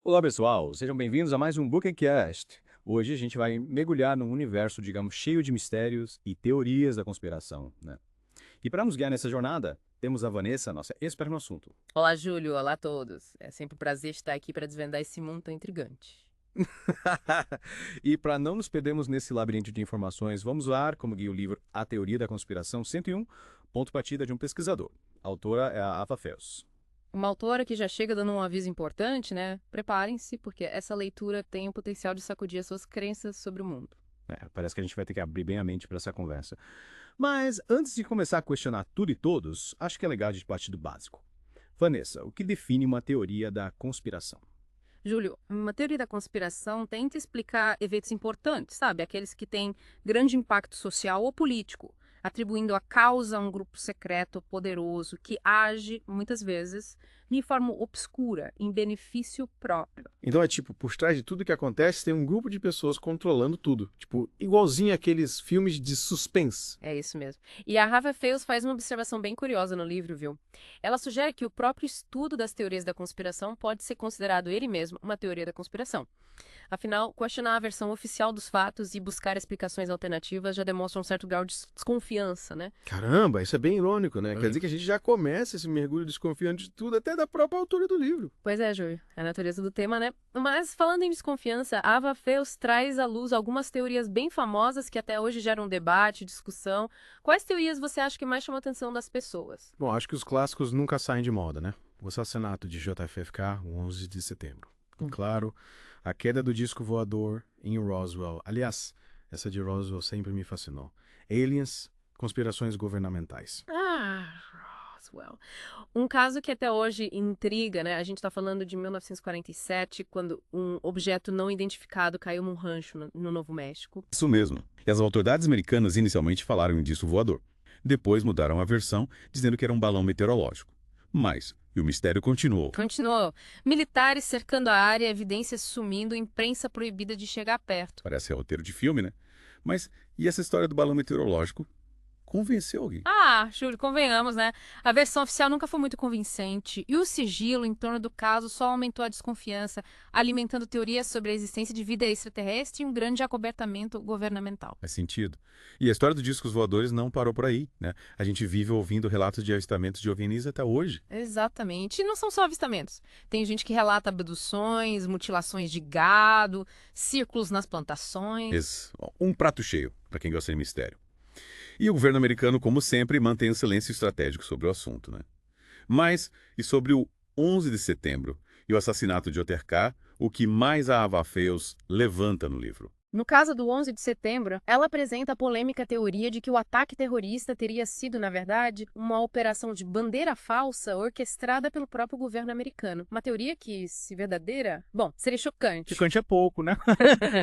Olá, pessoal. Sejam bem-vindos a mais um Bookcast. Hoje a gente vai mergulhar num universo, digamos, cheio de mistérios e teorias da conspiração, né? E para nos guiar nessa jornada, temos a Vanessa, nossa expert no assunto. Olá, Júlio. Olá a todos. É sempre um prazer estar aqui para desvendar esse mundo tão intrigante. E para não nos perdermos nesse labirinto de informações, vamos lá como guia o livro A Teoria da Conspiração 101, ponto partida de um pesquisador. A autora é a Ava Fels. Uma autora que já chega dando um aviso importante, né? Preparem-se, porque essa leitura tem o potencial de sacudir as suas crenças sobre o mundo. Parece que a gente vai ter que abrir bem a mente para essa conversa. Mas antes de começar a questionar tudo e todos, acho que é legal a gente partir do básico. Vanessa, o que define uma teoria da conspiração? Júlio, uma teoria da conspiração tenta explicar eventos importantes, sabe? Aqueles que têm grande impacto social ou político, atribuindo a causa a um grupo secreto poderoso que age, muitas vezes, de forma obscura, em benefício próprio. Então é tipo, por trás de tudo que acontece, tem um grupo de pessoas controlando tudo. Tipo, igualzinho aqueles filmes de suspense. É isso mesmo. E a Rafa Fels faz uma observação bem curiosa no livro, viu? Ela sugere que o próprio estudo das teorias da conspiração pode ser considerado ele mesmo uma teoria da conspiração. Afinal, questionar a versão oficial dos fatos e buscar explicações alternativas já demonstra um certo grau de desconfiança, né? Caramba, isso é bem irônico, né? Quer Hum. dizer que a gente já começa esse mergulho desconfiando de tudo, até da própria autora do livro. Pois é, Júlio, é a natureza do tema, né? Mas falando em desconfiança, a Ava Fels traz à luz algumas teorias bem famosas que até hoje geram debate, discussão. Quais teorias você acha que mais chamam a atenção das pessoas? Bom, acho que os clássicos nunca saem de moda, né? O assassinato de JFK, o 11 de setembro. E claro, a queda do disco voador em Roswell. Aliás, essa de Roswell sempre me fascinou. Aliens, conspirações governamentais. Ah, Roswell. Um caso que até hoje intriga, né? A gente está falando de 1947, quando um objeto não identificado caiu num rancho no Novo México. Isso mesmo. E as autoridades americanas inicialmente falaram em disco voador. Depois mudaram a versão, dizendo que era um balão meteorológico. Mas, e o mistério continuou. Continuou. Militares cercando a área, evidências sumindo, imprensa proibida de chegar perto. Parece roteiro de filme, né? Mas, e essa história do balão meteorológico? Convenceu alguém. Ah, Júlio, convenhamos, né? A versão oficial nunca foi muito convincente e o sigilo em torno do caso só aumentou a desconfiança, alimentando teorias sobre a existência de vida extraterrestre e um grande acobertamento governamental. Faz sentido. E a história dos discos voadores não parou por aí, né? A gente vive ouvindo relatos de avistamentos de OVNIs até hoje. Exatamente. E não são só avistamentos. Tem gente que relata abduções, mutilações de gado, círculos nas plantações. Um prato cheio, para quem gosta de mistério. E o governo americano, como sempre, mantém o silêncio estratégico sobre o assunto, né? Mas, e sobre o 11 de setembro e o assassinato de Oterká, o que mais a Ava Fels levanta no livro? No caso do 11 de setembro, ela apresenta a polêmica teoria de que o ataque terrorista teria sido, na verdade, uma operação de bandeira falsa orquestrada pelo próprio governo americano. Uma teoria que, se verdadeira, bom, seria chocante. Chocante é pouco, né?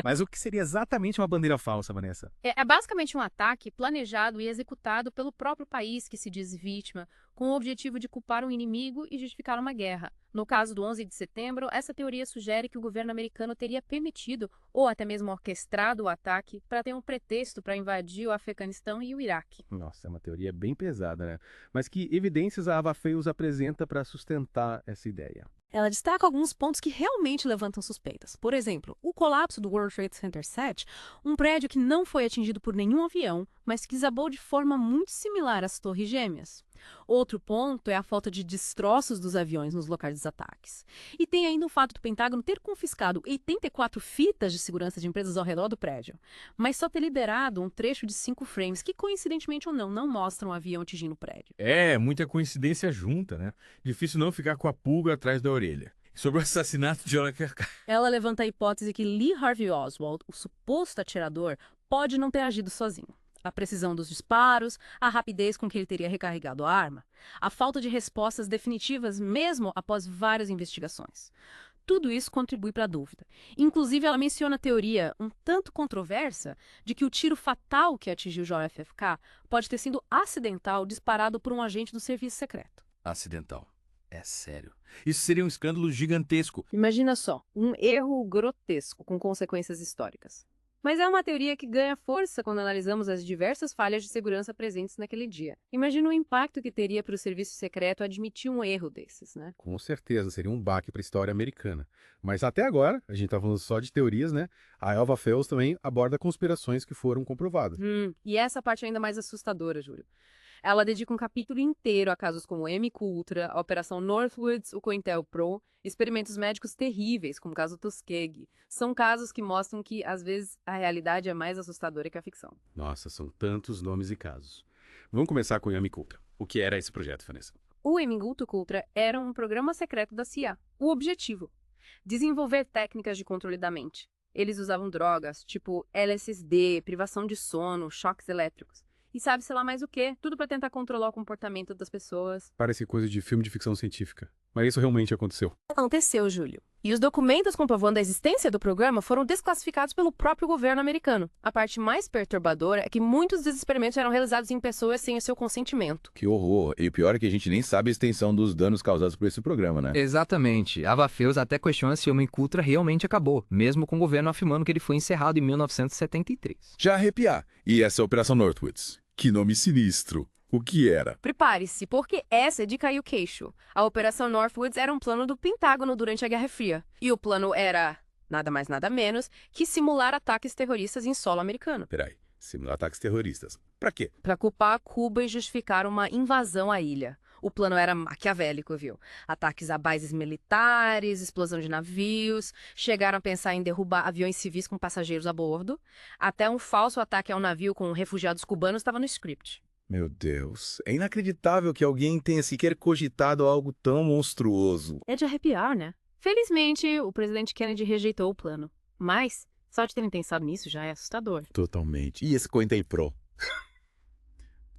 Mas o que seria exatamente uma bandeira falsa, Vanessa? É basicamente um ataque planejado e executado pelo próprio país que se diz vítima, com o objetivo de culpar um inimigo e justificar uma guerra. No caso do 11 de setembro, essa teoria sugere que o governo americano teria permitido ou até mesmo orquestrado o ataque para ter um pretexto para invadir o Afeganistão e o Iraque. Nossa, é uma teoria bem pesada, né? Mas que evidências a Ava Feios apresenta para sustentar essa ideia? Ela destaca alguns pontos que realmente levantam suspeitas. Por exemplo, o colapso do World Trade Center 7, um prédio que não foi atingido por nenhum avião, mas que desabou de forma muito similar às Torres Gêmeas. Outro ponto é a falta de destroços dos aviões nos locais dos ataques. E tem ainda o fato do Pentágono ter confiscado 84 fitas de segurança de empresas ao redor do prédio, mas só ter liberado um trecho de 5 frames que, coincidentemente ou não mostram o avião atingindo o prédio. É, muita coincidência junta, né? Difícil não ficar com a pulga atrás da orelha. Sobre o assassinato de John F. Kennedy. Ela levanta a hipótese que Lee Harvey Oswald, o suposto atirador, pode não ter agido sozinho. A precisão dos disparos, a rapidez com que ele teria recarregado a arma, a falta de respostas definitivas mesmo após várias investigações. Tudo isso contribui para a dúvida. Inclusive, ela menciona a teoria, um tanto controversa, de que o tiro fatal que atingiu JFK pode ter sido acidental, disparado por um agente do serviço secreto. Acidental. É sério. Isso seria um escândalo gigantesco. Imagina só, um erro grotesco com consequências históricas. Mas é uma teoria que ganha força quando analisamos as diversas falhas de segurança presentes naquele dia. Imagina o impacto que teria para o serviço secreto admitir um erro desses, né? Com certeza, seria um baque para a história americana. Mas até agora, a gente tá falando só de teorias, né? A Elva Fells também aborda conspirações que foram comprovadas. E essa parte é ainda mais assustadora, Júlio. Ela dedica um capítulo inteiro a casos como o MKUltra, a Operação Northwoods, o COINTELPRO, experimentos médicos terríveis, como o caso Tuskegee. São casos que mostram que, às vezes, a realidade é mais assustadora que a ficção. Nossa, são tantos nomes e casos. Vamos começar com o Yamiculta. O que era esse projeto, Vanessa? O MKUltra era um programa secreto da CIA. O objetivo: desenvolver técnicas de controle da mente. Eles usavam drogas, tipo LSD, privação de sono, choques elétricos. E sabe-se lá mais o quê? Tudo para tentar controlar o comportamento das pessoas. Parece coisa de filme de ficção científica. Mas isso realmente aconteceu. Aconteceu, Júlio. E os documentos comprovando a existência do programa foram desclassificados pelo próprio governo americano. A parte mais perturbadora é que muitos dos experimentos eram realizados em pessoas sem o seu consentimento. Que horror. E o pior é que a gente nem sabe a extensão dos danos causados por esse programa, né? Exatamente. A Vafeus até questiona se o MKUltra realmente acabou, mesmo com o governo afirmando que ele foi encerrado em 1973. Já arrepiar. E essa Operação Northwoods? Que nome sinistro. O que era? Prepare-se, porque essa é de cair o queixo. A Operação Northwoods era um plano do Pentágono durante a Guerra Fria. E o plano era, nada mais nada menos, que simular ataques terroristas em solo americano. Peraí, simular ataques terroristas. Pra quê? Para culpar Cuba e justificar uma invasão à ilha. O plano era maquiavélico, viu? Ataques a bases militares, explosão de navios, chegaram a pensar em derrubar aviões civis com passageiros a bordo. Até um falso ataque a um navio com refugiados cubanos estava no script. Meu Deus. É inacreditável que alguém tenha sequer cogitado algo tão monstruoso. É de arrepiar, né? Felizmente, o presidente Kennedy rejeitou o plano. Mas, só de terem pensado nisso já é assustador. Totalmente. E esse COINTELPRO?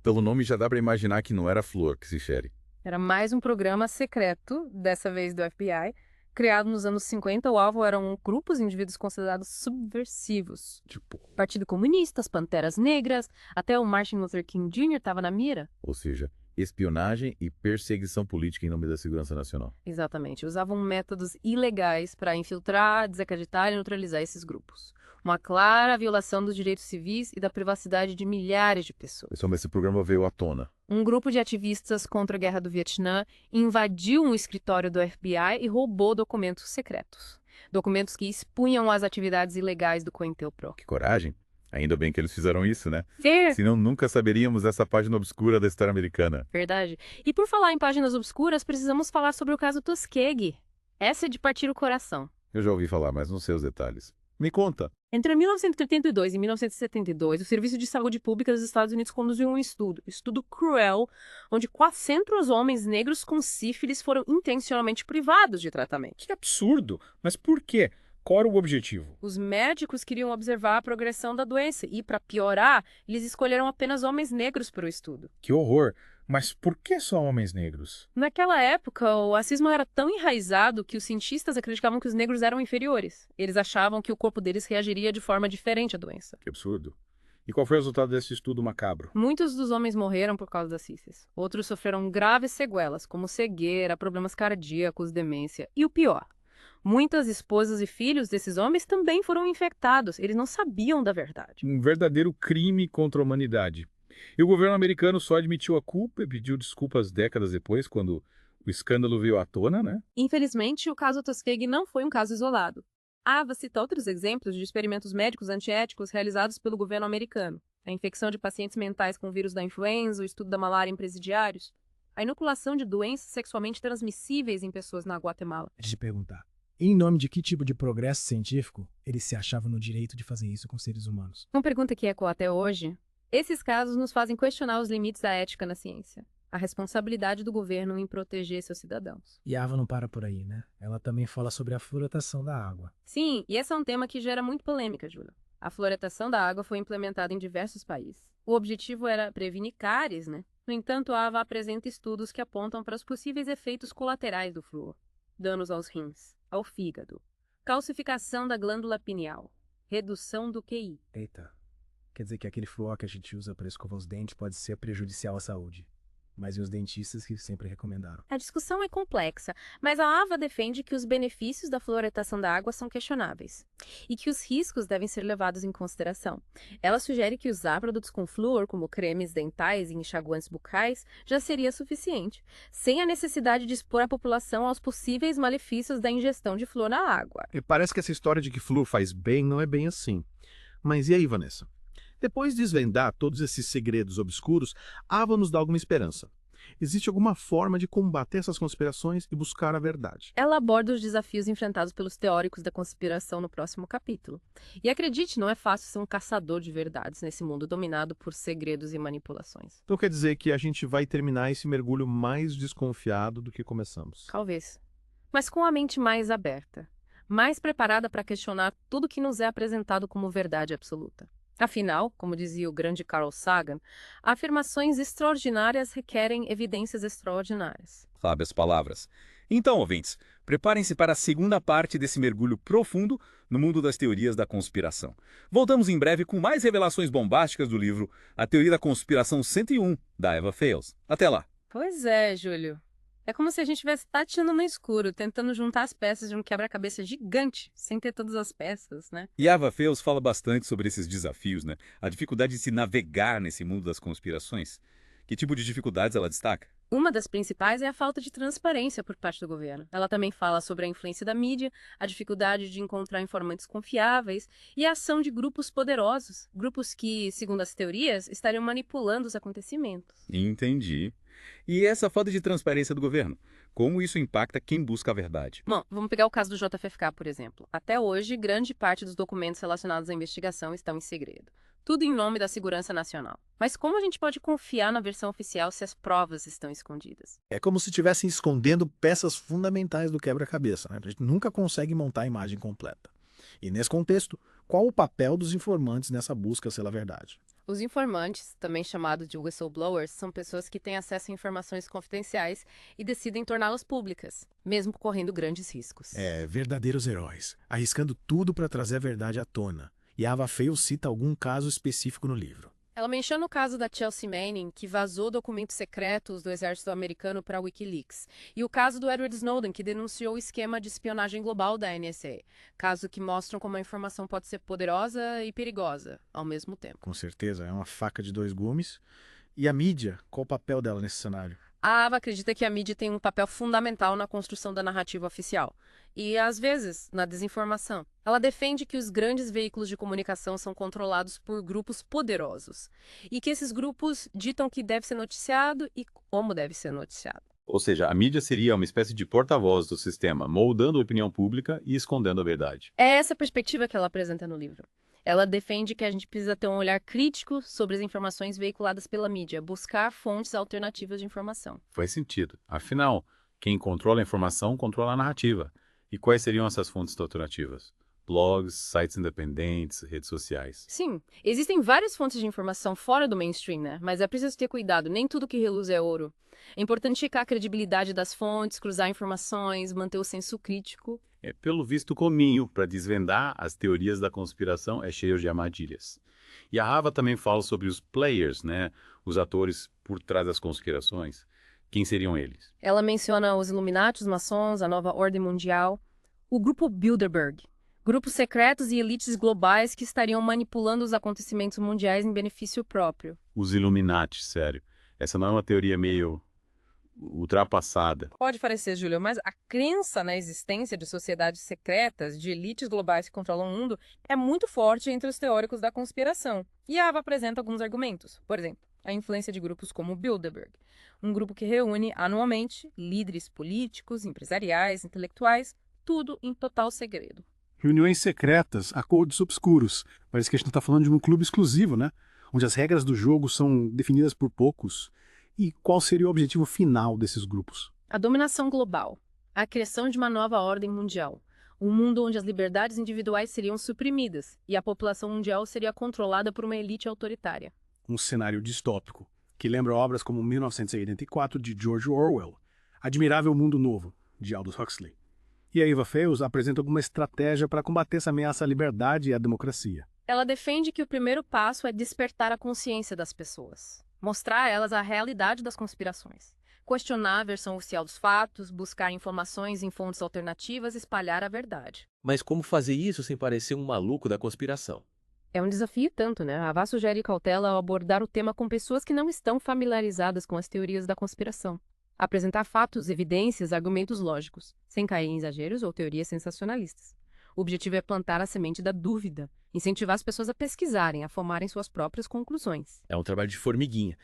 Pelo nome já dá pra imaginar que não era flor que se cheire. Era mais um programa secreto, dessa vez do FBI, criado nos anos 50. O alvo eram grupos de indivíduos considerados subversivos. Tipo, Partido Comunista, as Panteras Negras, até o Martin Luther King Jr. estava na mira. Ou seja, espionagem e perseguição política em nome da segurança nacional. Exatamente. Usavam métodos ilegais para infiltrar, desacreditar e neutralizar esses grupos. Uma clara violação dos direitos civis e da privacidade de milhares de pessoas. Pessoal, mas esse programa veio à tona. Um grupo de ativistas contra a Guerra do Vietnã invadiu um escritório do FBI e roubou documentos secretos. Documentos que expunham as atividades ilegais do COINTELPRO. Que coragem. Ainda bem que eles fizeram isso, né? Sim, Senão nunca saberíamos dessa página obscura da história americana. verdade. E por falar em páginas obscuras, precisamos falar sobre o caso Tuskegee. Essa é de partir o coração. Eu já ouvi falar, mas não sei os detalhes. Me conta. Entre 1932 e 1972, o Serviço de Saúde Pública dos Estados Unidos conduziu um estudo cruel, onde 400 homens negros com sífilis foram intencionalmente privados de tratamento. Que absurdo! Mas por quê? Qual era o objetivo? Os médicos queriam observar a progressão da doença e, para piorar, eles escolheram apenas homens negros para o estudo. Que horror! Mas por que só homens negros? Naquela época, o racismo era tão enraizado que os cientistas acreditavam que os negros eram inferiores. Eles achavam que o corpo deles reagiria de forma diferente à doença. que absurdo. E qual foi o resultado desse estudo macabro? Muitos dos homens morreram por causa da sífilis. Outros sofreram graves sequelas, como cegueira, problemas cardíacos, demência. E o pior, muitas esposas e filhos desses homens também foram infectados. Eles não sabiam da verdade. Um verdadeiro crime contra a humanidade. E o governo americano só admitiu a culpa e pediu desculpas décadas depois, quando o escândalo veio à tona, né? Infelizmente, o caso Tuskegee não foi um caso isolado. A Ava cita outros exemplos de experimentos médicos antiéticos realizados pelo governo americano. A infecção de pacientes mentais com o vírus da influenza, o estudo da malária em presidiários, a inoculação de doenças sexualmente transmissíveis em pessoas na Guatemala. Deixa eu te perguntar. Em nome de que tipo de progresso científico eles se achavam no direito de fazer isso com seres humanos? Uma pergunta que ecoa até hoje. Esses casos nos fazem questionar os limites da ética na ciência, a responsabilidade do governo em proteger seus cidadãos. E a Ava não para por aí, né? Ela também fala sobre a fluoretação da água. Sim, e esse é um tema que gera muito polêmica, Júlia. A fluoretação da água foi implementada em diversos países. O objetivo era prevenir cáries, né? No entanto, a Ava apresenta estudos que apontam para os possíveis efeitos colaterais do flúor. Danos aos rins, ao fígado, calcificação da glândula pineal, redução do QI. Eita. Quer dizer que aquele flúor que a gente usa para escovar os dentes pode ser prejudicial à saúde. Mas e os dentistas que sempre recomendaram? A discussão é complexa, mas a AVA defende que os benefícios da fluoretação da água são questionáveis e que os riscos devem ser levados em consideração. Ela sugere que usar produtos com flúor, como cremes dentais e enxaguantes bucais, já seria suficiente, sem a necessidade de expor a população aos possíveis malefícios da ingestão de flúor na água. E parece que essa história de que flúor faz bem não é bem assim. Mas e aí, Vanessa? Depois de desvendar todos esses segredos obscuros, a Ava nos dá alguma esperança. Existe alguma forma de combater essas conspirações e buscar a verdade. Ela aborda os desafios enfrentados pelos teóricos da conspiração no próximo capítulo. E acredite, não é fácil ser um caçador de verdades nesse mundo dominado por segredos e manipulações. Então quer dizer que a gente vai terminar esse mergulho mais desconfiado do que começamos. Talvez. Mas com a mente mais aberta, mais preparada para questionar tudo que nos é apresentado como verdade absoluta. Afinal, como dizia o grande Carl Sagan, afirmações extraordinárias requerem evidências extraordinárias. Sábias palavras. Então, ouvintes, preparem-se para a segunda parte desse mergulho profundo no mundo das teorias da conspiração. Voltamos em breve com mais revelações bombásticas do livro A Teoria da Conspiração 101, da Eva Fales. Até lá! Pois é, Júlio. É como se a gente estivesse tateando no escuro, tentando juntar as peças de um quebra-cabeça gigante, sem ter todas as peças, né? E a Eva Fales fala bastante sobre esses desafios, né? A dificuldade de se navegar nesse mundo das conspirações. Que tipo de dificuldades ela destaca? Uma das principais é a falta de transparência por parte do governo. Ela também fala sobre a influência da mídia, a dificuldade de encontrar informantes confiáveis e a ação de grupos poderosos, grupos que, segundo as teorias, estariam manipulando os acontecimentos. Entendi. E essa falta de transparência do governo? Como isso impacta quem busca a verdade? Bom, vamos pegar o caso do JFK, por exemplo. Até hoje, grande parte dos documentos relacionados à investigação estão em segredo. Tudo em nome da segurança nacional. Mas como a gente pode confiar na versão oficial se as provas estão escondidas? É como se estivessem escondendo peças fundamentais do quebra-cabeça, né? A gente nunca consegue montar a imagem completa. E nesse contexto, qual o papel dos informantes nessa busca pela verdade? Os informantes, também chamados de whistleblowers, são pessoas que têm acesso a informações confidenciais e decidem torná-las públicas, mesmo correndo grandes riscos. É, verdadeiros heróis, arriscando tudo para trazer a verdade à tona. E a Ava Fales cita algum caso específico no livro. Ela menciona o caso da Chelsea Manning, que vazou documentos secretos do exército americano para a Wikileaks, e o caso do Edward Snowden, que denunciou o esquema de espionagem global da NSA, caso que mostram como a informação pode ser poderosa e perigosa ao mesmo tempo. Com certeza, é uma faca de dois gumes. E a mídia, qual o papel dela nesse cenário? A Ava acredita que a mídia tem um papel fundamental na construção da narrativa oficial e, às vezes, na desinformação. Ela defende que os grandes veículos de comunicação são controlados por grupos poderosos e que esses grupos ditam o que deve ser noticiado e como deve ser noticiado. Ou seja, a mídia seria uma espécie de porta-voz do sistema, moldando a opinião pública e escondendo a verdade. É essa a perspectiva que ela apresenta no livro. Ela defende que a gente precisa ter um olhar crítico sobre as informações veiculadas pela mídia, buscar fontes alternativas de informação. Faz sentido. Afinal, quem controla a informação controla a narrativa. E quais seriam essas fontes alternativas? Blogs, sites independentes, redes sociais. Sim, existem várias fontes de informação fora do mainstream, né? Mas é preciso ter cuidado, nem tudo que reluz é ouro. É importante checar a credibilidade das fontes, cruzar informações, manter o senso crítico. Pelo visto, o caminho para desvendar as teorias da conspiração é cheio de armadilhas. E a Ava também fala sobre os players, né? Os atores por trás das conspirações. Quem seriam eles? Ela menciona os Illuminati, os maçons, a nova ordem mundial, o grupo Bilderberg, grupos secretos e elites globais que estariam manipulando os acontecimentos mundiais em benefício próprio. Os Illuminati, sério. Essa não é uma teoria meio ultrapassada. Pode parecer, Júlio, mas a crença na existência de sociedades secretas, de elites globais que controlam o mundo, é muito forte entre os teóricos da conspiração. E a Ava apresenta alguns argumentos. Por exemplo, a influência de grupos como o Bilderberg, um grupo que reúne anualmente líderes políticos, empresariais, intelectuais, tudo em total segredo. Reuniões secretas, acordos obscuros. Parece que a gente não está falando de um clube exclusivo, né? Onde as regras do jogo são definidas por poucos. E qual seria o objetivo final desses grupos? A dominação global, a criação de uma nova ordem mundial, um mundo onde as liberdades individuais seriam suprimidas e a população mundial seria controlada por uma elite autoritária. Um cenário distópico, que lembra obras como 1984, de George Orwell, Admirável Mundo Novo, de Aldous Huxley. E a Eva Fales apresenta alguma estratégia para combater essa ameaça à liberdade e à democracia. Ela defende que o primeiro passo é despertar a consciência das pessoas. mostrar a elas a realidade das conspirações. Questionar a versão oficial dos fatos, buscar informações em fontes alternativas e espalhar a verdade. Mas como fazer isso sem parecer um maluco da conspiração? É um desafio tanto, né? A Havas sugere cautela ao abordar o tema com pessoas que não estão familiarizadas com as teorias da conspiração. Apresentar fatos, evidências, argumentos lógicos, sem cair em exageros ou teorias sensacionalistas. O objetivo é plantar a semente da dúvida, incentivar as pessoas a pesquisarem, a formarem suas próprias conclusões. É um trabalho de formiguinha,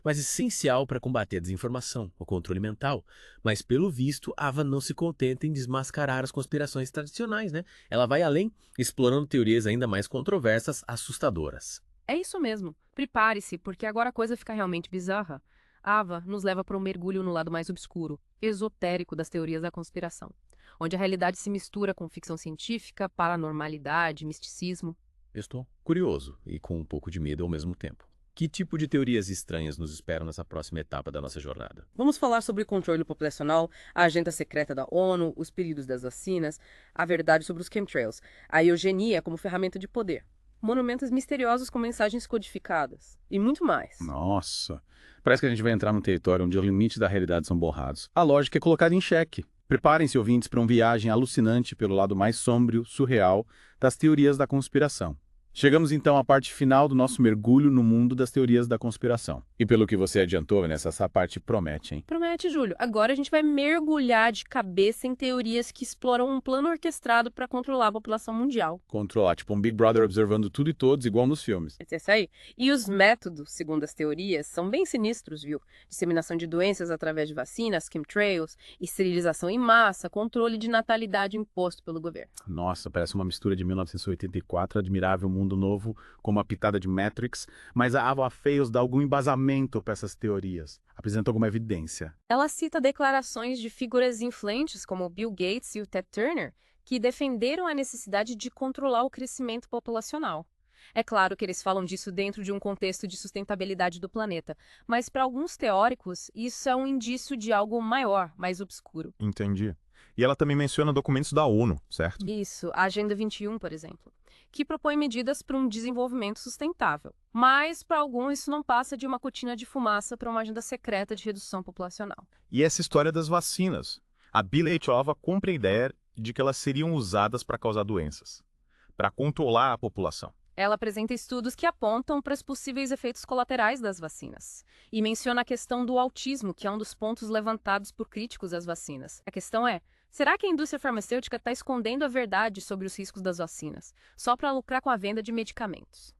mas essencial para combater a desinformação, o controle mental. Mas, pelo visto, a Ava não se contenta em desmascarar as conspirações tradicionais, né? Ela vai além, explorando teorias ainda mais controversas, assustadoras. É isso mesmo. Prepare-se, porque agora a coisa fica realmente bizarra. Ava nos leva para um mergulho no lado mais obscuro, esotérico das teorias da conspiração, onde a realidade se mistura com ficção científica, paranormalidade, misticismo. Estou curioso e com um pouco de medo ao mesmo tempo. Que tipo de teorias estranhas nos esperam nessa próxima etapa da nossa jornada? Vamos falar sobre o controle populacional, a agenda secreta da ONU, os períodos das vacinas, a verdade sobre os chemtrails, a eugenia como ferramenta de poder, monumentos misteriosos com mensagens codificadas e muito mais. Nossa, parece que a gente vai entrar num território onde os limites da realidade são borrados. A lógica é colocada em xeque. Preparem-se, ouvintes, para uma viagem alucinante pelo lado mais sombrio, surreal, das teorias da conspiração. Chegamos então à parte final do nosso mergulho no mundo das teorias da conspiração. E pelo que você adiantou, Vanessa, essa parte promete, hein? Promete, Júlio. Agora a gente vai mergulhar de cabeça em teorias que exploram um plano orquestrado para controlar a população mundial. Controlar, tipo um Big Brother observando tudo e todos, igual nos filmes. É isso aí. E os métodos, segundo as teorias, são bem sinistros, viu? Disseminação de doenças através de vacinas, chemtrails, esterilização em massa, controle de natalidade imposto pelo governo. Nossa, parece uma mistura de 1984, Admirável Mundo Novo, com uma pitada de Matrix, mas a Ava Feios dá algum embasamento para essas teorias. Apresenta alguma evidência. Ela cita declarações de figuras influentes como Bill Gates e o Ted Turner, que defenderam a necessidade de controlar o crescimento populacional. É claro que eles falam disso dentro de um contexto de sustentabilidade do planeta, mas para alguns teóricos isso é um indício de algo maior, mais obscuro. Entendi. E ela também menciona documentos da ONU, certo? Isso, a Agenda 21, por exemplo, que propõe medidas para um desenvolvimento sustentável. Mas, para alguns, isso não passa de uma cortina de fumaça para uma agenda secreta de redução populacional. E essa história das vacinas. A Bill H. compra a ideia de que elas seriam usadas para causar doenças, para controlar a população. Ela apresenta estudos que apontam para os possíveis efeitos colaterais das vacinas. E menciona a questão do autismo, que é um dos pontos levantados por críticos às vacinas. A questão é, será que a indústria farmacêutica está escondendo a verdade sobre os riscos das vacinas, só para lucrar com a venda de medicamentos?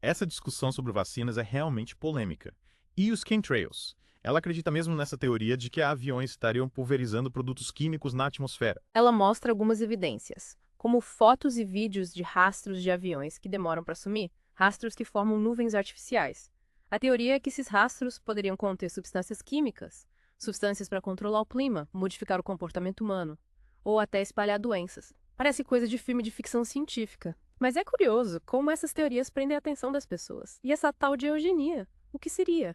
Essa discussão sobre vacinas é realmente polêmica. E os chemtrails? Ela acredita mesmo nessa teoria de que aviões estariam pulverizando produtos químicos na atmosfera. Ela mostra algumas evidências, como fotos e vídeos de rastros de aviões que demoram para sumir, rastros que formam nuvens artificiais. A teoria é que esses rastros poderiam conter substâncias químicas, substâncias para controlar o clima, modificar o comportamento humano, ou até espalhar doenças. Parece coisa de filme de ficção científica. Mas é curioso como essas teorias prendem a atenção das pessoas. E essa tal de eugenia, o que seria?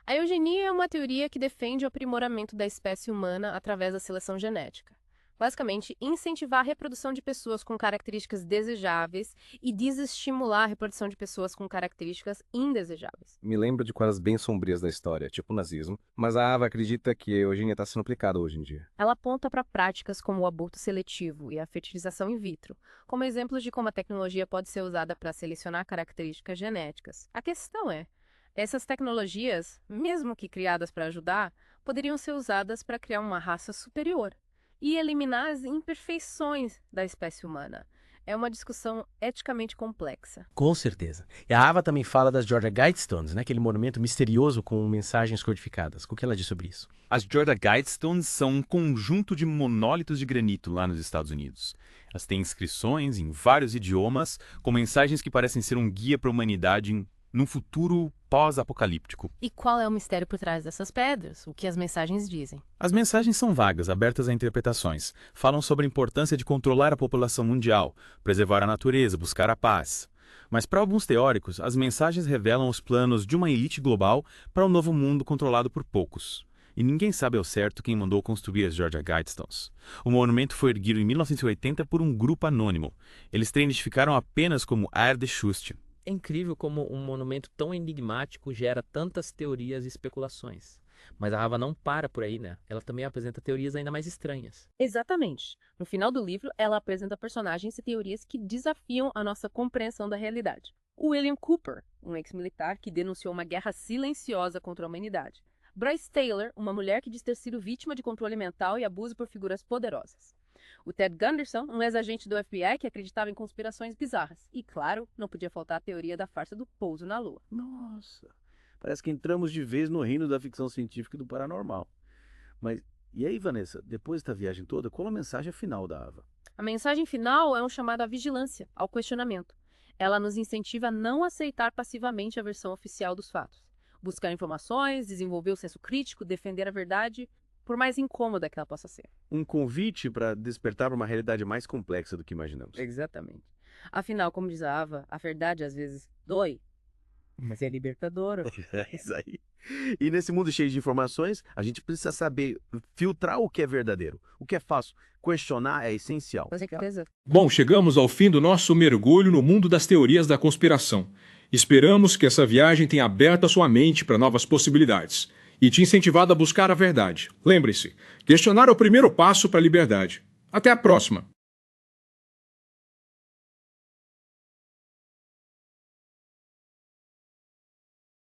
A eugenia é uma teoria que defende o aprimoramento da espécie humana através da seleção genética. Basicamente, incentivar a reprodução de pessoas com características desejáveis e desestimular a reprodução de pessoas com características indesejáveis. Me lembro de coisas bem sombrias da história, tipo o nazismo, mas a Ava acredita que a eugenia está sendo aplicada hoje em dia. Ela aponta para práticas como o aborto seletivo e a fertilização in vitro, como exemplos de como a tecnologia pode ser usada para selecionar características genéticas. A questão é, essas tecnologias, mesmo que criadas para ajudar, poderiam ser usadas para criar uma raça superior e eliminar as imperfeições da espécie humana. É uma discussão eticamente complexa. Com certeza. E a Ava também fala das Georgia Guidestones, né? Aquele monumento misterioso com mensagens codificadas. O que ela diz sobre isso? As Georgia Guidestones são um conjunto de monólitos de granito lá nos Estados Unidos. Elas têm inscrições em vários idiomas, com mensagens que parecem ser um guia para a humanidade num futuro pós-apocalíptico. E qual é o mistério por trás dessas pedras? O que as mensagens dizem? As mensagens são vagas, abertas a interpretações. Falam sobre a importância de controlar a população mundial, preservar a natureza, buscar a paz. Mas para alguns teóricos, as mensagens revelam os planos de uma elite global para um novo mundo controlado por poucos. E ninguém sabe ao certo quem mandou construir as Georgia Guidestones. O monumento foi erguido em 1980 por um grupo anônimo. Eles te identificaram apenas como Ardeshust. É incrível como um monumento tão enigmático gera tantas teorias e especulações. Mas a Ava não para por aí, né? Ela também apresenta teorias ainda mais estranhas. Exatamente. No final do livro, ela apresenta personagens e teorias que desafiam a nossa compreensão da realidade. O William Cooper, um ex-militar que denunciou uma guerra silenciosa contra a humanidade. Bryce Taylor, uma mulher que diz ter sido vítima de controle mental e abuso por figuras poderosas. O Ted Gunderson, um ex-agente do FBI que acreditava em conspirações bizarras. E, claro, não podia faltar a teoria da farsa do pouso na Lua. Nossa, parece que entramos de vez no reino da ficção científica e do paranormal. Mas, e aí, Vanessa, depois da viagem toda, qual a mensagem final da Ava? A mensagem final é um chamado à vigilância, ao questionamento. Ela nos incentiva a não aceitar passivamente a versão oficial dos fatos. Buscar informações, desenvolver o senso crítico, defender a verdade, por mais incômoda que ela possa ser. Um convite para despertar para uma realidade mais complexa do que imaginamos. Exatamente. Afinal, como diz a Ava, a verdade às vezes dói, mas é libertadora. É isso aí. E nesse mundo cheio de informações, a gente precisa saber filtrar o que é verdadeiro, o que é falso. Questionar é essencial. Com certeza. Bom, chegamos ao fim do nosso mergulho no mundo das teorias da conspiração. Esperamos que essa viagem tenha aberto a sua mente para novas possibilidades e te incentivado a buscar a verdade. Lembre-se, questionar é o primeiro passo para a liberdade. Até a próxima!